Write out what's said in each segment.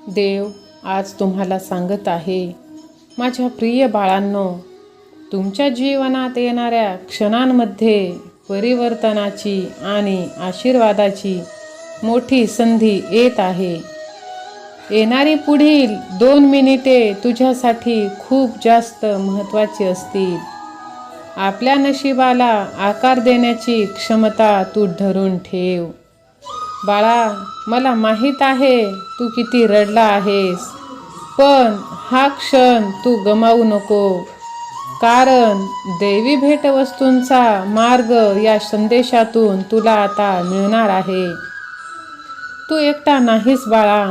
देव आज तुम्हाला सांगत आहे, माझ्या प्रिय बाळांनो, तुमच्या जीवनात येणाऱ्या क्षणांमध्ये परिवर्तनाची आणि आशीर्वादाची मोठी संधी येत आहे. येणारी पुढील 2 मिनिटे तुझ्यासाठी खूप जास्त महत्त्वाची असतील. आपल्या नशिबाला आकार देण्याची क्षमता तू धरून ठेव. बाळा, मला माहीत आहे तू किती रडला आहेस, पण हा क्षण तू गमावू नको, कारण दैवी भेटवस्तूंचा मार्ग या संदेशातून तुला आता मिळणार आहे. तू एकटा नाहीस बाळा.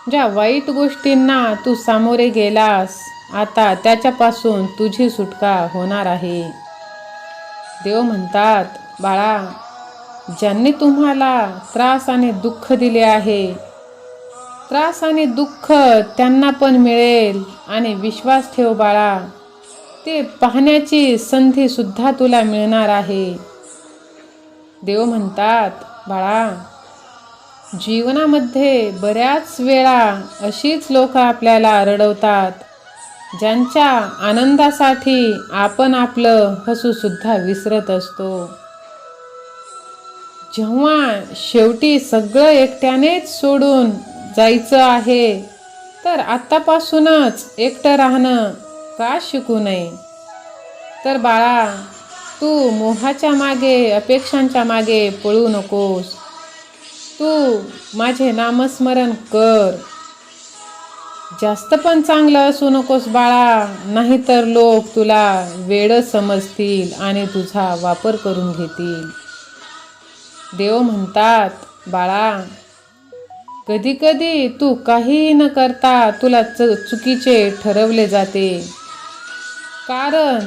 ज्या वाईट गोष्टींना तू सामोरे गेलास, आता त्याच्यापासून तुझी सुटका होणार आहे. देव म्हणतात, बाळा, ज्यांनी तुम्हाला त्रास आणि दुःख दिले आहे, त्रास आणि दुःख त्यांना पण मिळेल. आणि विश्वास ठेव बाळा, ते पाहण्याची संधी सुद्धा तुला मिळणार आहे. देव म्हणतात, बाळा, जीवनामध्ये बऱ्याच वेळा अशीच लोक आपल्याला रडवतात, ज्यांच्या आनंदासाठी आपण आपलं हसू सुद्धा विसरत असतो. जेव्हा शेवटी सगळं एकट्यानेच सोडून जायचं आहे, तर आत्तापासूनच एकटं राहणं का शिकू नये? तर बाळा, तू मोहाच्या मागे, अपेक्षांच्या मागे पळू नकोस. तू माझे नामस्मरण कर. जास्त पण चांगलं असू नकोस बाळा, नाहीतर लोक तुला वेडं समजतील आणि तुझा वापर करून घेतील. देव म्हणतात, बाळा, कधी कधी तू काहीही न करता तुला चुकीचे ठरवले जाते, कारण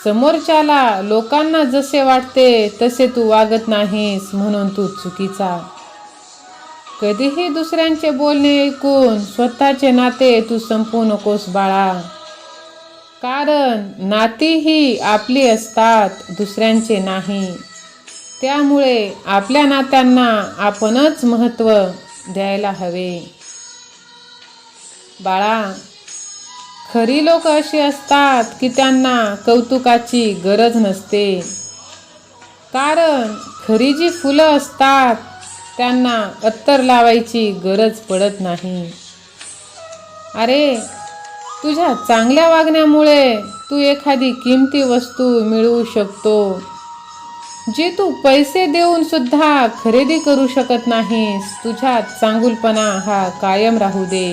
समोरच्याला लोकांना जसे वाटते तसे तू वागत नाहीस, म्हणून तू चुकीचा. कधीही दुसऱ्यांचे बोलणे ऐकून स्वतःचे नाते तू संपवू नकोस बाळा, कारण नाती ही आपली असतात, दुसऱ्यांचे नाही. त्यामुळे आपल्या नात्यांना आपणच महत्त्व द्यायला हवे. बाळा, खरी लोक अशी असतात की त्यांना कौतुकाची गरज नसते, कारण खरी जी फुलं असतात त्यांना अत्तर लावायची गरज पडत नाही. अरे, तुझ्या चांगल्या वागण्यामुळे तू एखादी किमती वस्तू मिळवू शकतो, जी तू पैसे देऊन सुद्धा खरेदी करू शकत नाहीस. तुझ्यात चांगुलपणा हा कायम राहू दे.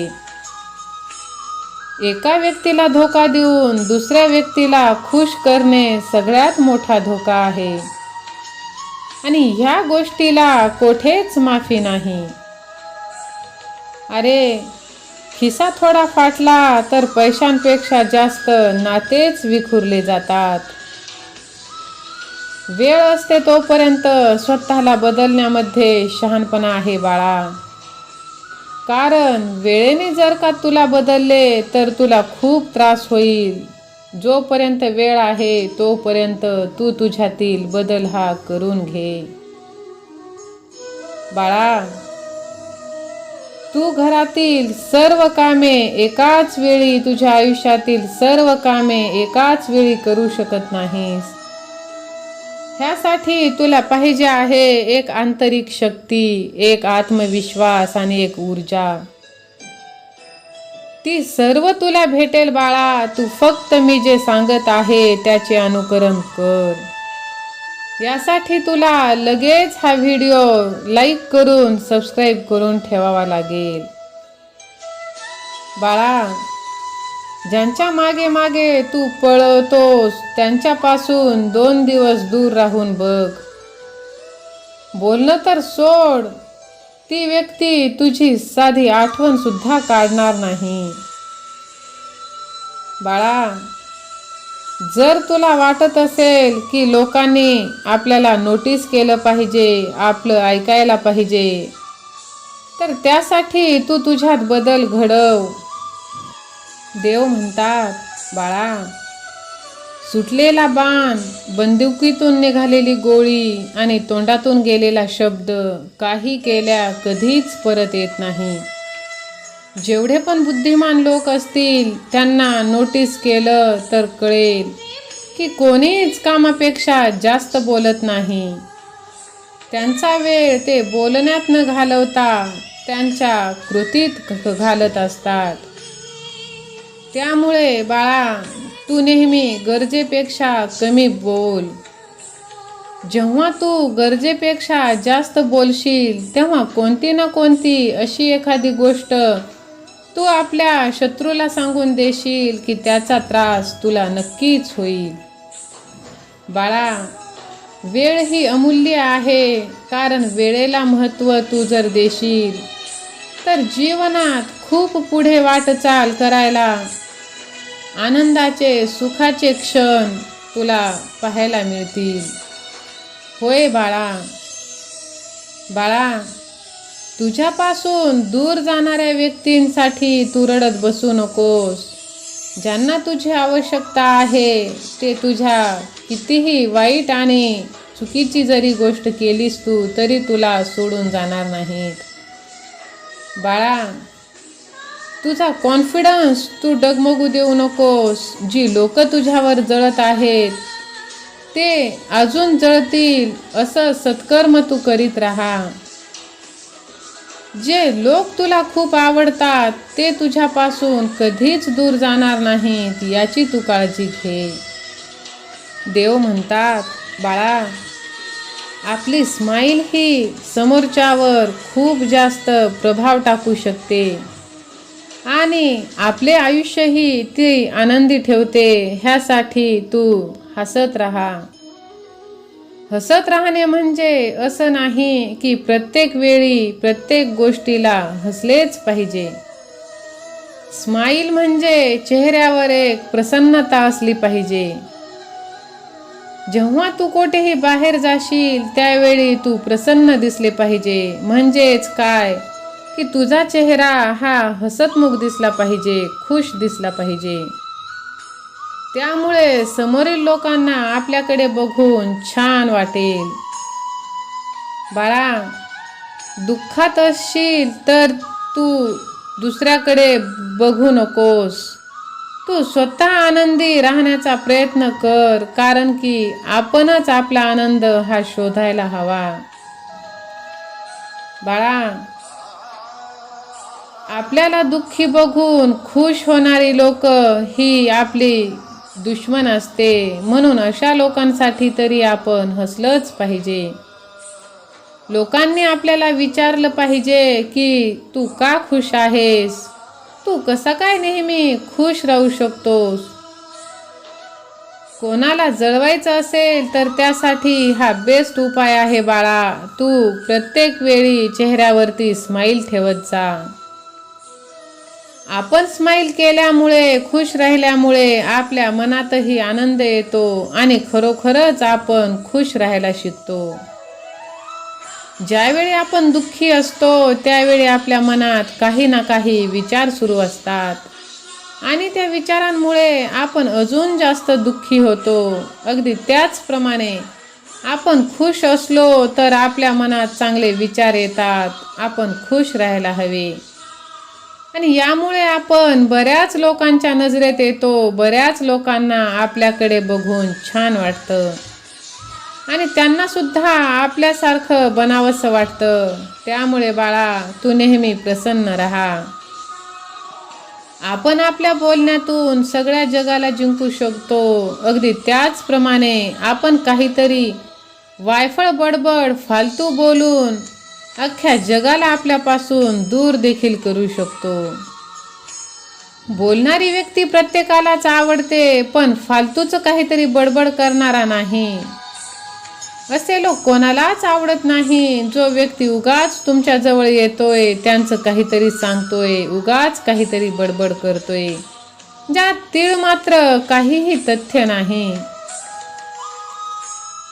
एका व्यक्तीला धोका देऊन दुसऱ्या व्यक्तीला खुश करणे सगळ्यात मोठा धोका आहे, आणि ह्या गोष्टीला कोठेच माफी नाही. अरे, खिसा थोडा फाटला तर पैशांपेक्षा जास्त नातेच विखुरले जातात. वेळ असते तोपर्यंत स्वतःला बदलण्यामध्ये शहाणपणा आहे बाळा, कारण वेळेने जर का तुला बदलले तर तुला खूप त्रास होईल. जोपर्यंत वेळ आहे तोपर्यंत तू तुझ्यातील बदल हा करून घे. बाळा, तू घरातील सर्व कामे एकाच वेळी, तुझ्या आयुष्यातील सर्व कामे एकाच वेळी करू शकत नाहीस. ह्यासाठी तुला पाहिजे आहे एक आंतरिक शक्ती, एक आत्मविश्वास आणि एक ऊर्जा. ती सर्व तुला भेटेल बाळा. तू फक्त मी जे सांगत आहे त्याचे अनुकरण कर. यासाठी तुला लगेच हा व्हिडिओ लाईक करून सबस्क्राईब करून ठेवावा लागेल. बाळा, ज्यांच्या मागे मागे तू पळतोस त्यांच्यापासून 2 दिवस दूर राहून बघ. बोलणं तर सोड, ती व्यक्ती तुझी साधी आठवण सुद्धा काढणार नाही. बाळा, जर तुला वाटत असेल की लोकांनी आपल्याला नोटीस केलं पाहिजे, आपलं ऐकायला पाहिजे, तर त्यासाठी तू तुझ्यात बदल घडव. देव म्हणतात, बाळा, सुटलेला बाण, बंदुकीतून निघालेली गोळी आणि तोंडातून गेलेला शब्द काही केल्या कधीच परत येत नाही. जेवढे पण बुद्धिमान लोक असतील त्यांना नोटीस केलं तर कळेल की कोणीच कामापेक्षा जास्त बोलत नाही. त्यांचा वेळ ते बोलण्यात न घालवता त्यांच्या कृतीत घालत असतात. त्यामुळे बाळा, तू नेहमी गरजेपेक्षा कमी बोल. जेव्हा तू गरजेपेक्षा जास्त बोलशील तेव्हा कोणती ना कोणती अशी एखादी गोष्ट तू आपल्या शत्रूला सांगून देशील की त्याचा त्रास तुला नक्कीच होईल. बाळा, वेळ ही अमूल्य आहे, कारण वेळेला महत्त्व तू जर देशील तर जीवनात खूप पुढे वाटचाल करायला आनंदाचे सुखाचे क्षण तुला पाहायला मिळतील. होय बाळा. बाळा, तुझ्यापासून दूर जाणाऱ्या व्यक्तींसाठी तू रडत बसू नकोस. ज्यांना तुझी आवश्यकता आहे ते तुझ्या कितीही वाईट आणि चुकीची जरी गोष्ट केलीस तू तरी तुला सोडून जाणार नाहीत. बाळा, तुझा कॉन्फिडन्स तू डगमगू देऊ नकोस. जी लोक तुझ्यावर जळत आहेत ते अजून जळतील असं सत्कर्म तू करीत राहा. जे लोक तुला खूप आवडतात ते तुझ्यापासून कधीच दूर जाणार नाहीत याची तू काळजी घे. देव म्हणतात, बाळा, आपली स्माईल ही समोरच्यावर खूप जास्त प्रभाव टाकू शकते आणि आपले आयुष्यही ती आनंदी ठेवते. ह्यासाठी तू हसत राहा. हसत राहणे म्हणजे असं नाही की प्रत्येक वेळी प्रत्येक गोष्टीला हसलेच पाहिजे. स्माईल म्हणजे चेहऱ्यावर एक प्रसन्नता असली पाहिजे. जेव्हा तू कुठेही बाहेर जाशील त्यावेळी तू प्रसन्न दिसले पाहिजे. म्हणजेच काय की तुझा चेहरा हा हसतमुख दिसला पाहिजे, खुश दिसला पाहिजे. त्यामुळे समोरील लोकांना आपल्याकडे बघून छान वाटेल. बाळा, दुःखात असशील तर तू दुसऱ्याकडे बघू नकोस. तू स्वतः आनंदी राहण्याचा प्रयत्न कर, कारण की आपणच आपला आनंद हा शोधायला हवा. बाळा, आपल्याला दुःखी बघून खुश होणारी लोक ही आपली दुश्मन असते. म्हणून अशा लोकांसाठी तरी आपण हसलंच पाहिजे. लोकांनी आपल्याला विचारलं पाहिजे की तू का खुश आहेस, तू कसा काय नेहमी खुश राहू शकतोस. कोणाला जळवायचं असेल तर त्यासाठी हा बेस्ट उपाय आहे बाळा. तू प्रत्येक वेळी चेहऱ्यावरती स्माईल ठेवत जा. आपण स्माईल केल्यामुळे, खुश राहिल्यामुळे आपल्या मनातही आनंद येतो आणि खरोखरच आपण खुश राहायला शिकतो. ज्यावेळी आपण दुःखी असतो त्यावेळी आपल्या मनात काही ना काही विचार सुरू असतात आणि त्या विचारांमुळे आपण अजून जास्त दुःखी होतो. अगदी त्याचप्रमाणे आपण खुश असलो तर आपल्या मनात चांगले विचार येतात. आपण खुश राहायला हवे आणि यामुळे आपण बऱ्याच लोकांच्या नजरेत येतो. बऱ्याच लोकांना आपल्याकडे बघून छान वाटतं आणि त्यांना सुद्धा आपल्यासारखं बनावंसं वाटतं. त्यामुळे बाळा, तू नेहमी प्रसन्न राहा. आपण आपल्या बोलण्यातून सगळ्या जगाला जिंकू शकतो. अगदी त्याचप्रमाणे आपण काहीतरी वायफळ बडबड फालतू बोलून अख्ख्या जगाला आपल्यापासून दूर देखील करू शकतो. बोलणारी व्यक्ती प्रत्येकालाच आवडते, पण फालतूचं काहीतरी बडबड करणारा नाही. असे लोक कोणालाच आवडत नाही. जो व्यक्ती उगाच तुमच्या जवळ येतोय, त्यांचं काहीतरी सांगतोय, उगाच काहीतरी बडबड करतोय, ज्यात तीळ मात्र काहीही तथ्य नाही.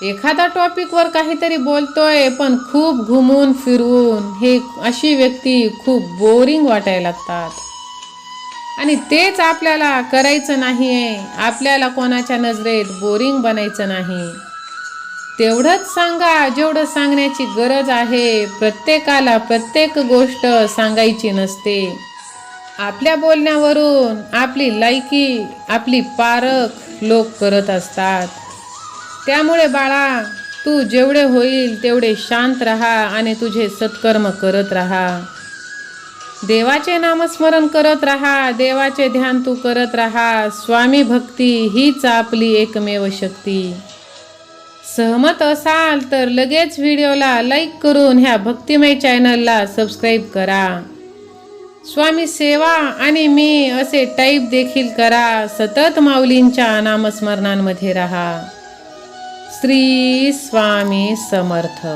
एखादा टॉपिकवर काहीतरी बोलतोय पण खूप घुमून फिरवून, हे अशी व्यक्ती खूप बोरिंग वाटायला लागतात आणि तेच आपल्याला करायचं नाहीये. आपल्याला कोणाच्या नजरेत बोरिंग बनायचं नाही. तेवढंच सांगा जेवढं सांगण्याची गरज आहे. प्रत्येकाला प्रत्येक गोष्ट सांगायची नसते. आपल्या बोलण्यावरून आपली लायकी, आपली पारख लोक करत असतात. त्यामुळे बाळा, तू जेवढे होईल तेवढे शांत राहा आणि तुझे सत्कर्म करत राहा. देवाचे नामस्मरण करत राहा, देवाचे ध्यान तू करत राहा. स्वामी भक्ती हीच आपली एकमेव शक्ती. सहमत असाल तर लगेच व्हिडिओला लाईक करून ह्या भक्तिमय चॅनलला सबस्क्राईब करा. स्वामी सेवा आणि मी असे टाईप देखील करा. सतत माऊलींच्या नामस्मरणांमध्ये राहा. श्री स्वामी समर्थ.